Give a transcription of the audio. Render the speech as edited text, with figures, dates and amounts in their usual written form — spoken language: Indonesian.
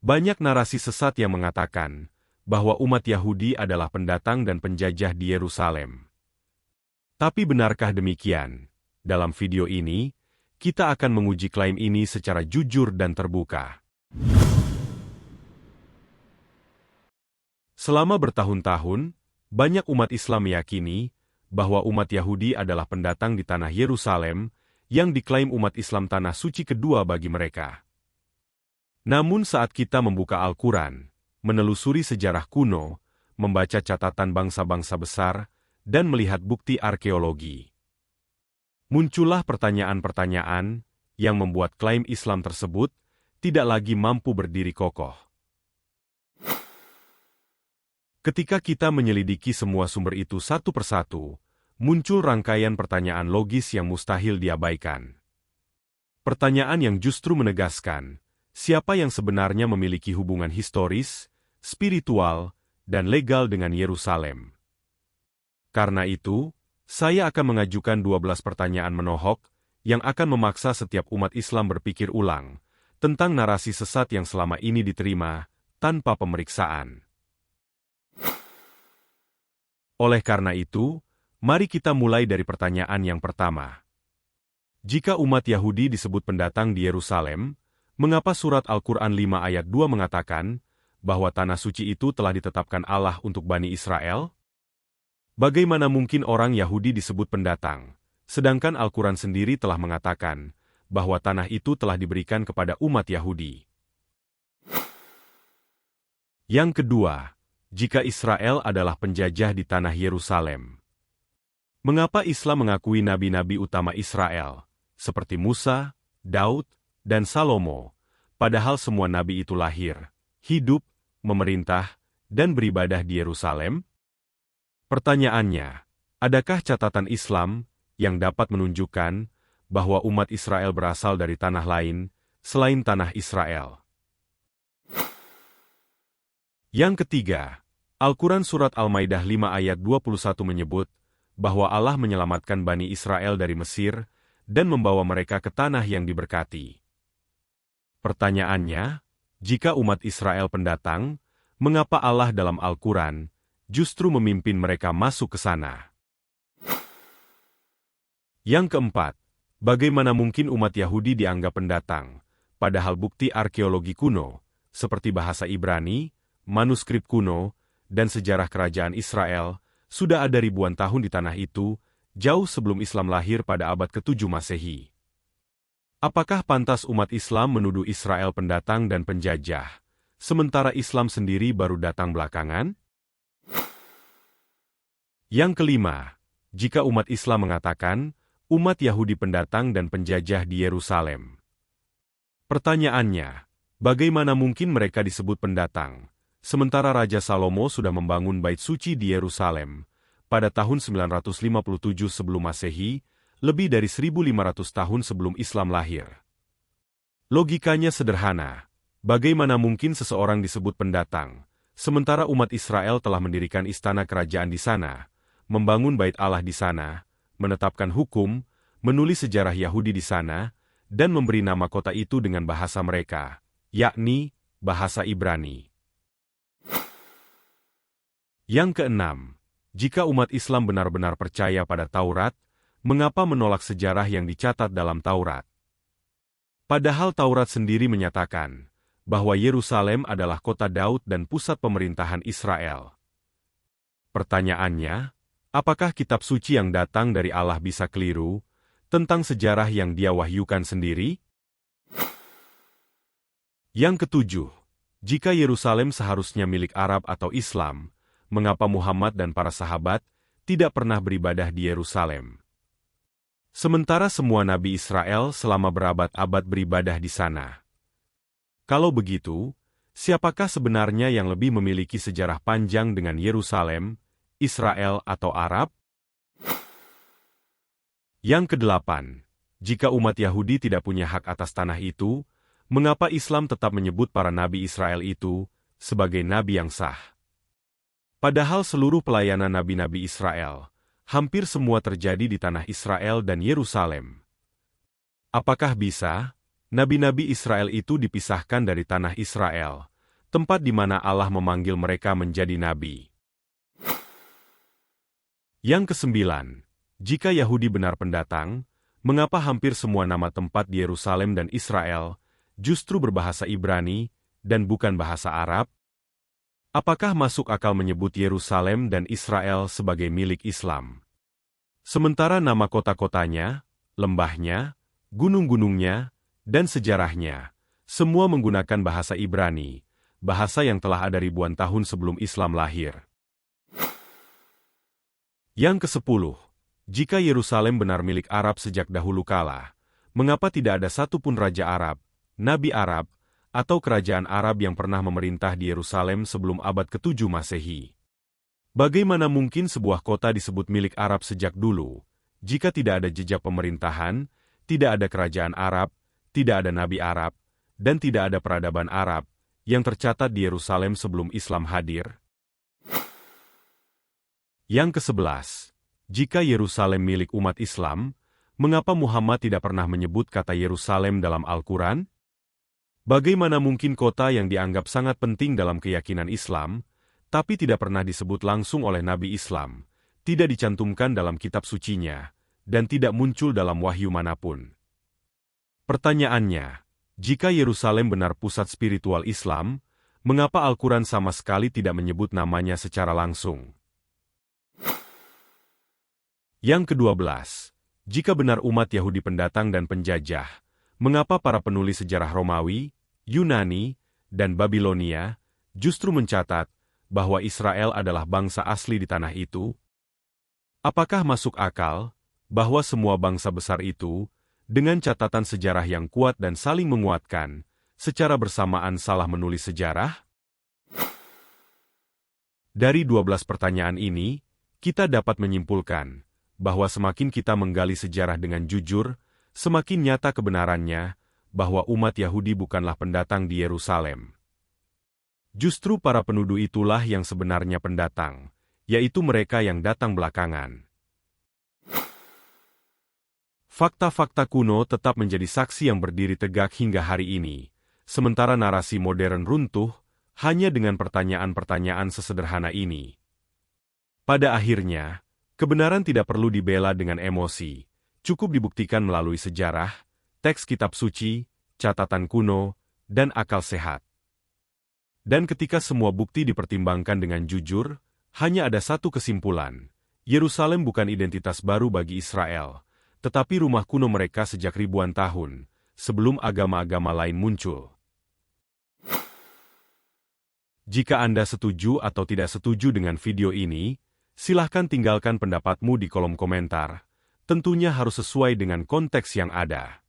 Banyak narasi sesat yang mengatakan bahwa umat Yahudi adalah pendatang dan penjajah di Yerusalem. Tapi benarkah demikian? Dalam video ini, kita akan menguji klaim ini secara jujur dan terbuka. Selama bertahun-tahun, banyak umat Islam meyakini bahwa umat Yahudi adalah pendatang di tanah Yerusalem yang diklaim umat Islam tanah suci kedua bagi mereka. Namun saat kita membuka Al-Quran, menelusuri sejarah kuno, membaca catatan bangsa-bangsa besar, dan melihat bukti arkeologi, muncullah pertanyaan-pertanyaan yang membuat klaim Islam tersebut tidak lagi mampu berdiri kokoh. Ketika kita menyelidiki semua sumber itu satu persatu, muncul rangkaian pertanyaan logis yang mustahil diabaikan. Pertanyaan yang justru menegaskan siapa yang sebenarnya memiliki hubungan historis, spiritual, dan legal dengan Yerusalem. Karena itu, saya akan mengajukan 12 pertanyaan menohok yang akan memaksa setiap umat Islam berpikir ulang tentang narasi sesat yang selama ini diterima tanpa pemeriksaan. Oleh karena itu, mari kita mulai dari pertanyaan yang pertama. Jika umat Yahudi disebut pendatang di Yerusalem, mengapa surat Al-Quran 5 ayat 2 mengatakan bahwa tanah suci itu telah ditetapkan Allah untuk Bani Israel? Bagaimana mungkin orang Yahudi disebut pendatang, sedangkan Al-Quran sendiri telah mengatakan bahwa tanah itu telah diberikan kepada umat Yahudi? Yang kedua, jika Israel adalah penjajah di tanah Yerusalem, mengapa Islam mengakui nabi-nabi utama Israel, seperti Musa, Daud, dan Salomo, padahal semua nabi itu lahir, hidup, memerintah, dan beribadah di Yerusalem? Pertanyaannya, adakah catatan Islam yang dapat menunjukkan bahwa umat Israel berasal dari tanah lain selain tanah Israel? Yang ketiga, Al-Quran Surat Al-Maidah 5 ayat 21 menyebut bahwa Allah menyelamatkan Bani Israel dari Mesir dan membawa mereka ke tanah yang diberkati. Pertanyaannya, jika umat Israel pendatang, mengapa Allah dalam Al-Quran justru memimpin mereka masuk ke sana? Yang keempat, bagaimana mungkin umat Yahudi dianggap pendatang, padahal bukti arkeologi kuno, seperti bahasa Ibrani, manuskrip kuno, dan sejarah kerajaan Israel, sudah ada ribuan tahun di tanah itu, jauh sebelum Islam lahir pada abad ke-7 Masehi. Apakah pantas umat Islam menuduh Israel pendatang dan penjajah, sementara Islam sendiri baru datang belakangan? Yang kelima, jika umat Islam mengatakan umat Yahudi pendatang dan penjajah di Yerusalem, pertanyaannya, bagaimana mungkin mereka disebut pendatang, sementara Raja Salomo sudah membangun Bait Suci di Yerusalem pada tahun 957 sebelum Masehi, lebih dari 1.500 tahun sebelum Islam lahir? Logikanya sederhana. Bagaimana mungkin seseorang disebut pendatang, sementara umat Israel telah mendirikan istana kerajaan di sana, membangun Bait Allah di sana, menetapkan hukum, menulis sejarah Yahudi di sana, dan memberi nama kota itu dengan bahasa mereka, yakni bahasa Ibrani. Yang keenam, jika umat Islam benar-benar percaya pada Taurat, mengapa menolak sejarah yang dicatat dalam Taurat? Padahal Taurat sendiri menyatakan bahwa Yerusalem adalah kota Daud dan pusat pemerintahan Israel. Pertanyaannya, apakah kitab suci yang datang dari Allah bisa keliru tentang sejarah yang Dia wahyukan sendiri? Yang ketujuh, jika Yerusalem seharusnya milik Arab atau Islam, mengapa Muhammad dan para sahabat tidak pernah beribadah di Yerusalem? Sementara semua nabi Israel selama berabad-abad beribadah di sana. Kalau begitu, siapakah sebenarnya yang lebih memiliki sejarah panjang dengan Yerusalem, Israel atau Arab? Yang kedelapan, jika umat Yahudi tidak punya hak atas tanah itu, mengapa Islam tetap menyebut para nabi Israel itu sebagai nabi yang sah? Padahal seluruh pelayanan nabi-nabi Israel, hampir semua terjadi di tanah Israel dan Yerusalem. Apakah bisa nabi-nabi Israel itu dipisahkan dari tanah Israel, tempat di mana Allah memanggil mereka menjadi nabi. Yang kesembilan, jika Yahudi benar pendatang, mengapa hampir semua nama tempat di Yerusalem dan Israel justru berbahasa Ibrani dan bukan bahasa Arab? Apakah masuk akal menyebut Yerusalem dan Israel sebagai milik Islam? Sementara nama kota-kotanya, lembahnya, gunung-gunungnya, dan sejarahnya, semua menggunakan bahasa Ibrani, bahasa yang telah ada ribuan tahun sebelum Islam lahir. Yang ke-10, jika Yerusalem benar milik Arab sejak dahulu kala, mengapa tidak ada satupun raja Arab, nabi Arab, atau kerajaan Arab yang pernah memerintah di Yerusalem sebelum abad ke-7 Masehi? Bagaimana mungkin sebuah kota disebut milik Arab sejak dulu, jika tidak ada jejak pemerintahan, tidak ada kerajaan Arab, tidak ada nabi Arab, dan tidak ada peradaban Arab yang tercatat di Yerusalem sebelum Islam hadir? Yang ke-11, jika Yerusalem milik umat Islam, mengapa Muhammad tidak pernah menyebut kata Yerusalem dalam Al-Quran? Bagaimana mungkin kota yang dianggap sangat penting dalam keyakinan Islam, tapi tidak pernah disebut langsung oleh Nabi Islam, tidak dicantumkan dalam kitab sucinya, dan tidak muncul dalam wahyu manapun? Pertanyaannya, jika Yerusalem benar pusat spiritual Islam, mengapa Al-Quran sama sekali tidak menyebut namanya secara langsung? Yang ke-12, jika benar umat Yahudi pendatang dan penjajah, mengapa para penulis sejarah Romawi, Yunani, dan Babilonia justru mencatat bahwa Israel adalah bangsa asli di tanah itu? Apakah masuk akal bahwa semua bangsa besar itu, dengan catatan sejarah yang kuat dan saling menguatkan, secara bersamaan salah menulis sejarah? Dari 12 pertanyaan ini, kita dapat menyimpulkan bahwa semakin kita menggali sejarah dengan jujur, semakin nyata kebenarannya bahwa umat Yahudi bukanlah pendatang di Yerusalem. Justru para penduduk itulah yang sebenarnya pendatang, yaitu mereka yang datang belakangan. Fakta-fakta kuno tetap menjadi saksi yang berdiri tegak hingga hari ini, sementara narasi modern runtuh hanya dengan pertanyaan-pertanyaan sesederhana ini. Pada akhirnya, kebenaran tidak perlu dibela dengan emosi, cukup dibuktikan melalui sejarah, teks kitab suci, catatan kuno, dan akal sehat. Dan ketika semua bukti dipertimbangkan dengan jujur, hanya ada satu kesimpulan: Yerusalem bukan identitas baru bagi Israel, tetapi rumah kuno mereka sejak ribuan tahun, sebelum agama-agama lain muncul. Jika Anda setuju atau tidak setuju dengan video ini, silahkan tinggalkan pendapatmu di kolom komentar. Tentunya harus sesuai dengan konteks yang ada.